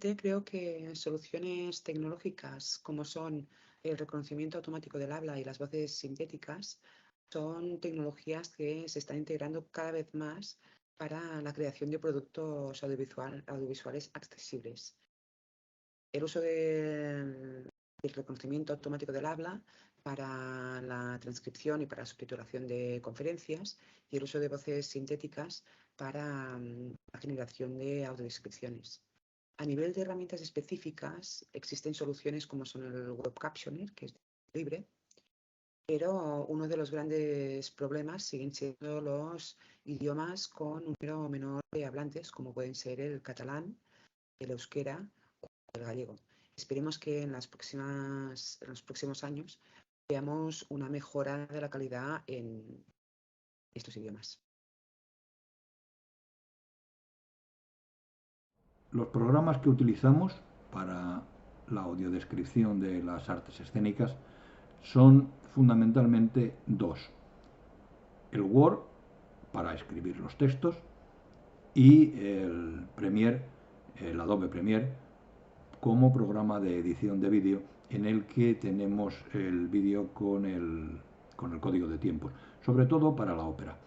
Creo que soluciones tecnológicas como son el reconocimiento automático del habla y las voces sintéticas son tecnologías que se están integrando cada vez más para la creación de productos audiovisuales accesibles. El uso del reconocimiento automático del habla para la transcripción y para la subtitulación de conferencias y el uso de voces sintéticas para la generación de audiodescripciones. A nivel de herramientas específicas, existen soluciones como son el web captioner, que es libre, pero uno de los grandes problemas siguen siendo los idiomas con un número menor de hablantes, como pueden ser el catalán, el euskera o el gallego. Esperemos que en los próximos años veamos una mejora de la calidad en estos idiomas. Los programas que utilizamos para la audiodescripción de las artes escénicas son fundamentalmente dos. El Word para escribir los textos y el Adobe Premiere como programa de edición de vídeo en el que tenemos el vídeo con el código de tiempos, sobre todo para la ópera.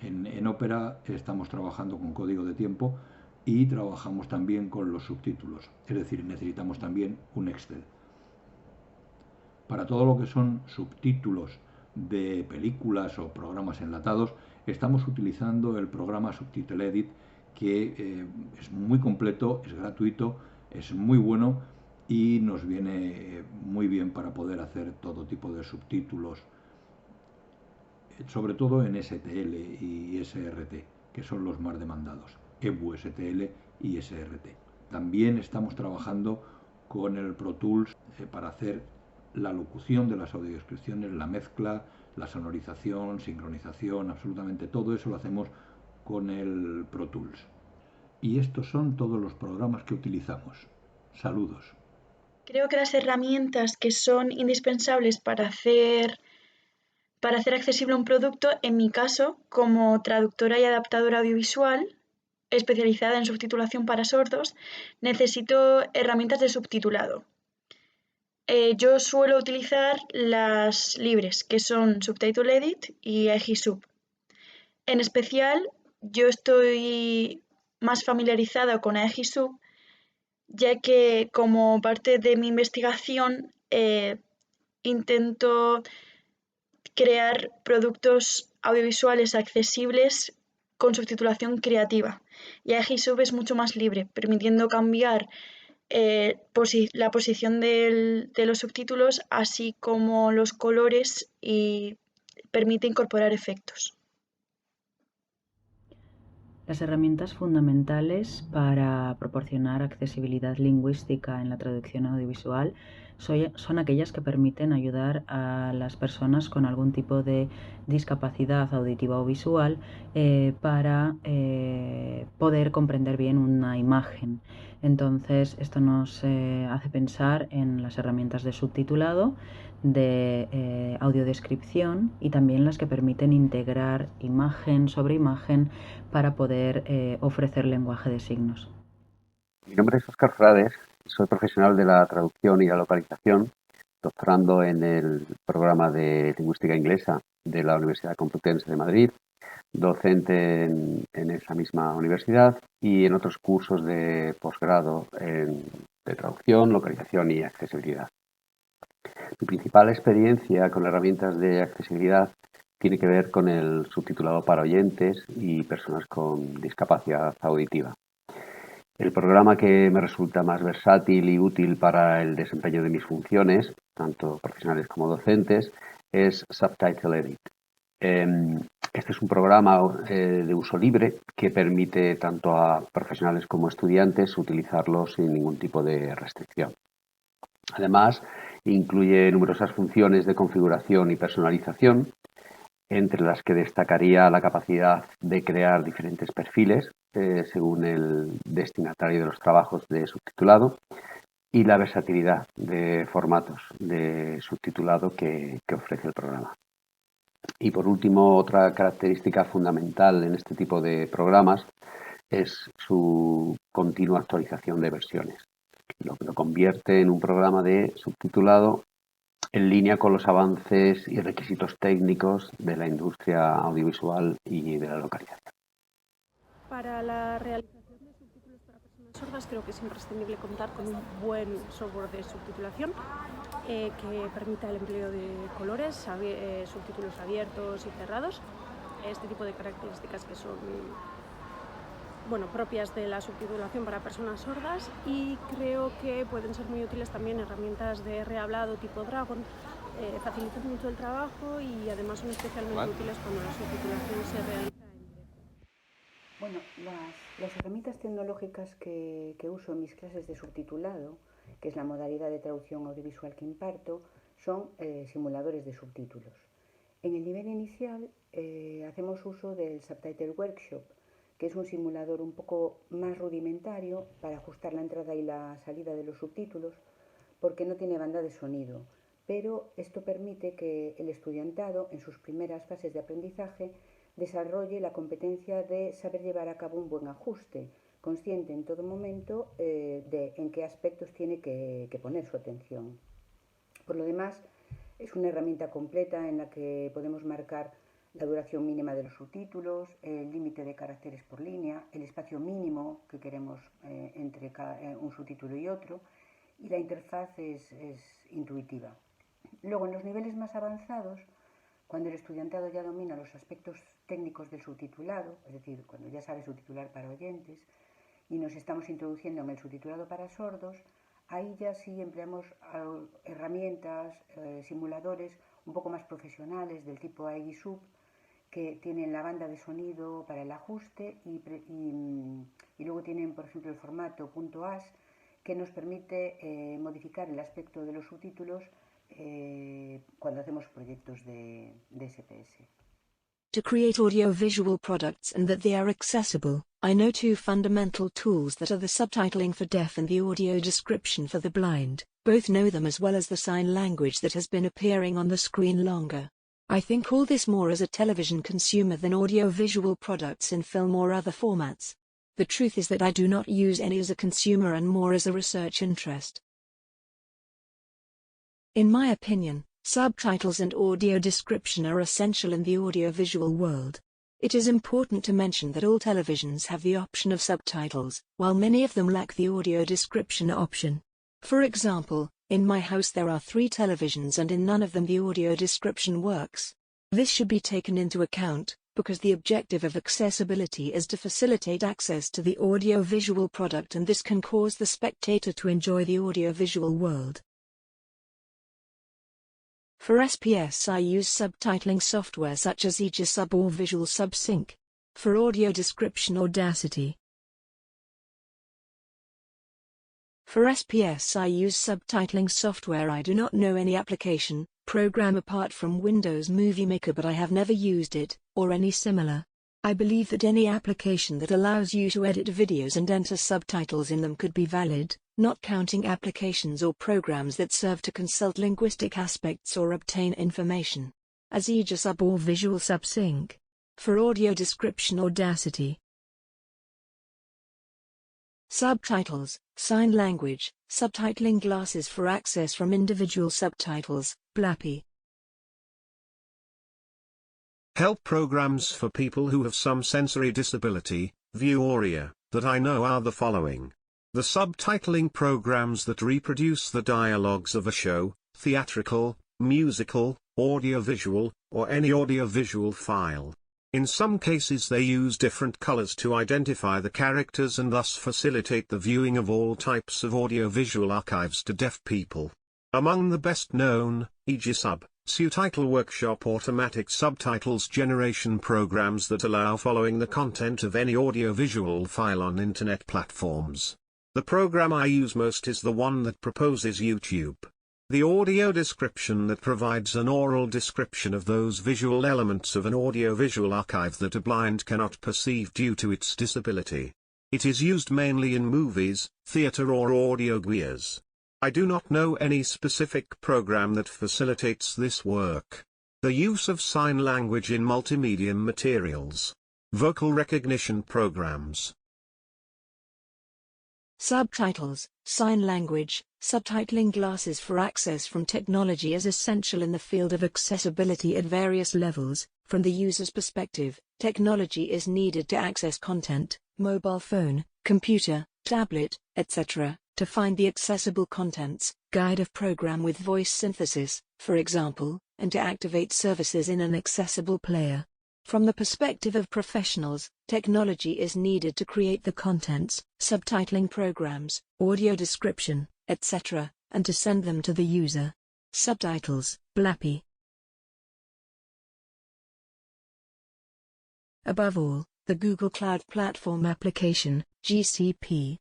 En ópera estamos trabajando con código de tiempo y trabajamos también con los subtítulos, es decir, necesitamos también un Excel. Para todo lo que son subtítulos de películas o programas enlatados, estamos utilizando el programa Subtitle Edit, que es muy completo, es gratuito, es muy bueno y nos viene muy bien para poder hacer todo tipo de subtítulos, sobre todo en STL y SRT, que son los más demandados, EBU, STL y SRT. También estamos trabajando con el Pro Tools para hacer la locución de las audiodescripciones, la mezcla, la sonorización, sincronización, absolutamente todo eso lo hacemos con el Pro Tools. Y estos son todos los programas que utilizamos. Saludos. Creo que las herramientas que son indispensables para hacer accesible un producto, en mi caso, como traductora y adaptadora audiovisual, especializada en subtitulación para sordos, necesito herramientas de subtitulado. Yo suelo utilizar las libres, que son Subtitle Edit y Egisub. En especial, yo estoy más familiarizada con Egisub, ya que como parte de mi investigación intento crear productos audiovisuales accesibles con subtitulación creativa. Y Egisub es mucho más libre, permitiendo cambiar la posición de los subtítulos, así como los colores, y permite incorporar efectos. Las herramientas fundamentales para proporcionar accesibilidad lingüística en la traducción audiovisual son aquellas que permiten ayudar a las personas con algún tipo de discapacidad auditiva o visual para poder comprender bien una imagen. Entonces, esto nos hace pensar en las herramientas de subtitulado, de audiodescripción y también las que permiten integrar imagen sobre imagen para poder ofrecer lenguaje de signos. Mi nombre es Óscar Frades, soy profesional de la traducción y la localización, doctorando en el programa de lingüística inglesa de la Universidad Complutense de Madrid, docente en esa misma universidad y en otros cursos de posgrado de traducción, localización y accesibilidad. Mi principal experiencia con herramientas de accesibilidad tiene que ver con el subtitulado para oyentes y personas con discapacidad auditiva. El programa que me resulta más versátil y útil para el desempeño de mis funciones, tanto profesionales como docentes, es Subtitle Edit. Este es un programa de uso libre que permite tanto a profesionales como estudiantes utilizarlo sin ningún tipo de restricción. Además, incluye numerosas funciones de configuración y personalización, entre las que destacaría la capacidad de crear diferentes perfiles según el destinatario de los trabajos de subtitulado y la versatilidad de formatos de subtitulado que ofrece el programa. Y por último, otra característica fundamental en este tipo de programas es su continua actualización de versiones. lo que lo convierte en un programa de subtitulado en línea con los avances y requisitos técnicos de la industria audiovisual y de la localización. Para la realización de subtítulos para personas sordas creo que es imprescindible contar con un buen software de subtitulación que permita el empleo de colores, subtítulos abiertos y cerrados, este tipo de características que son propias de la subtitulación para personas sordas, y creo que pueden ser muy útiles también herramientas de rehablado tipo Dragon. Facilitan mucho el trabajo y además son especialmente útiles cuando la subtitulación se realiza en directo. Bueno, las herramientas tecnológicas que uso en mis clases de subtitulado, que es la modalidad de traducción audiovisual que imparto, son simuladores de subtítulos. En el nivel inicial hacemos uso del Subtitle Workshop, que es un simulador un poco más rudimentario para ajustar la entrada y la salida de los subtítulos, porque no tiene banda de sonido, pero esto permite que el estudiantado, en sus primeras fases de aprendizaje, desarrolle la competencia de saber llevar a cabo un buen ajuste, consciente en todo momento de en qué aspectos tiene que poner su atención. Por lo demás, es una herramienta completa en la que podemos marcar la duración mínima de los subtítulos, el límite de caracteres por línea, el espacio mínimo que queremos entre un subtítulo y otro, y la interfaz es intuitiva. Luego, en los niveles más avanzados, cuando el estudiantado ya domina los aspectos técnicos del subtitulado, es decir, cuando ya sabe subtitular para oyentes, y nos estamos introduciendo en el subtitulado para sordos, ahí ya sí empleamos herramientas, simuladores un poco más profesionales del tipo AISUB, que tienen la banda de sonido para el ajuste y luego tienen, por ejemplo, el formato .as, que nos permite modificar el aspecto de los subtítulos cuando hacemos proyectos de SPS. To create audiovisual products and that they are accessible, I know two fundamental tools that are the subtitling for deaf and the audio description for the blind. Both know them as well as the sign language that has been appearing on the screen longer. I think all this more as a television consumer than audiovisual products in film or other formats. The truth is that I do not use any as a consumer and more as a research interest. In my opinion, subtitles and audio description are essential in the audiovisual world. It is important to mention that all televisions have the option of subtitles, while many of them lack the audio description option. For example, in my house there are 3 televisions and in none of them the audio description works. This should be taken into account, because the objective of accessibility is to facilitate access to the audio-visual product, and this can cause the spectator to enjoy the audio-visual world. For SPS I use subtitling software such as Elixabete or Visual Subsync. For audio description Audacity. For SPS I use subtitling software. I do not know any application, program apart from Windows Movie Maker, but I have never used it, or any similar. I believe that any application that allows you to edit videos and enter subtitles in them could be valid, not counting applications or programs that serve to consult linguistic aspects or obtain information, as Elixabete or Visual Subsync. For audio description Audacity. Subtitles, sign language, subtitling glasses for access from individual subtitles, Blappy. Help programs for people who have some sensory disability, Vuoria, that I know are the following. The subtitling programs that reproduce the dialogues of a show, theatrical, musical, audiovisual, or any audiovisual file. In some cases they use different colors to identify the characters and thus facilitate the viewing of all types of audiovisual archives to deaf people. Among the best known, Elixabete, Subtitle Workshop automatic subtitles generation programs that allow following the content of any audiovisual file on internet platforms. The program I use most is the one that proposes YouTube. The audio description that provides an oral description of those visual elements of an audiovisual archive that a blind cannot perceive due to its disability. It is used mainly in movies, theater or audio guias. I do not know any specific program that facilitates this work. The use of sign language in multimedia materials. Vocal recognition programs. Subtitles, sign language, subtitling glasses for access from technology is essential in the field of accessibility at various levels. From the user's perspective, technology is needed to access content, mobile phone, computer, tablet, etc., to find the accessible contents, guide a program with voice synthesis, for example, and to activate services in an accessible player. From the perspective of professionals, technology is needed to create the contents, subtitling programs, audio description, etc., and to send them to the user. Subtitles, BLAPI. Above all, the Google Cloud Platform application, GCP.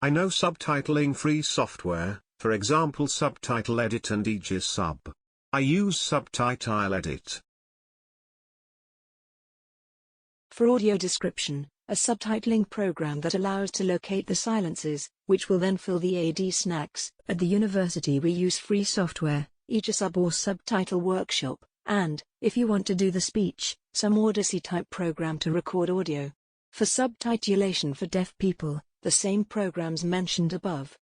I know subtitling free software, for example Subtitle Edit and Aegis Sub. I use Subtitle Edit. For audio description, a subtitling program that allows to locate the silences, which will then fill the AD snacks. At the university we use free software, Aegis Sub or Subtitle Workshop, and, if you want to do the speech, some Odyssey type program to record audio. For subtitulation for deaf people, the same programs mentioned above.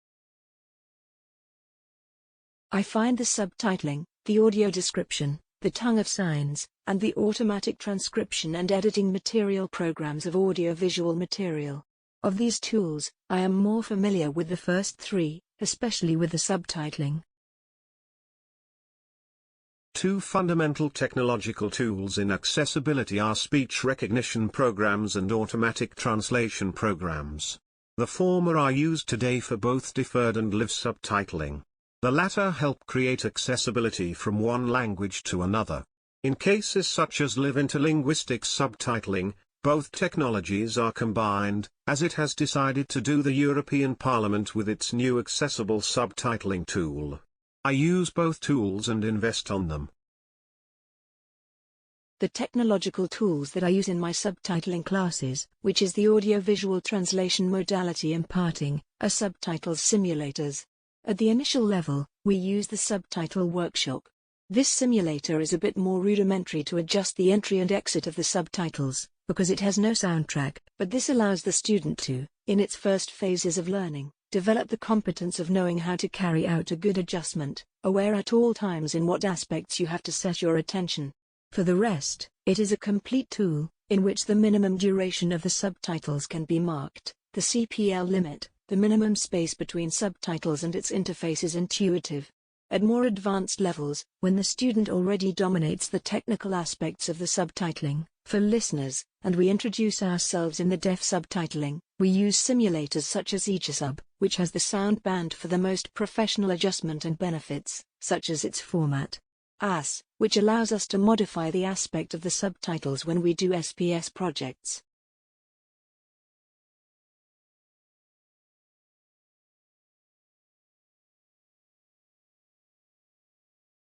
I find the subtitling, the audio description, the tongue of signs, and the automatic transcription and editing material programs of audio-visual material. Of these tools, I am more familiar with the first three, especially with the subtitling. Two fundamental technological tools in accessibility are speech recognition programs and automatic translation programs. The former are used today for both deferred and live subtitling. The latter help create accessibility from one language to another. In cases such as live interlinguistic subtitling, both technologies are combined, as it has decided to do the European Parliament with its new accessible subtitling tool. I use both tools and invest on them. The technological tools that I use in my subtitling classes, which is the audio-visual translation modality imparting, are subtitles simulators. At the initial level, we use the Subtitle Workshop. This simulator is a bit more rudimentary to adjust the entry and exit of the subtitles, because it has no soundtrack, but this allows the student to, in its first phases of learning, develop the competence of knowing how to carry out a good adjustment, aware at all times in what aspects you have to set your attention. For the rest, it is a complete tool, in which the minimum duration of the subtitles can be marked, the CPL limit, the minimum space between subtitles and its interface is intuitive. At more advanced levels, when the student already dominates the technical aspects of the subtitling, for listeners, and we introduce ourselves in the deaf subtitling, we use simulators such as Aegis Sub, which has the sound band for the most professional adjustment and benefits, such as its format. AS, which allows us to modify the aspect of the subtitles when we do SPS projects,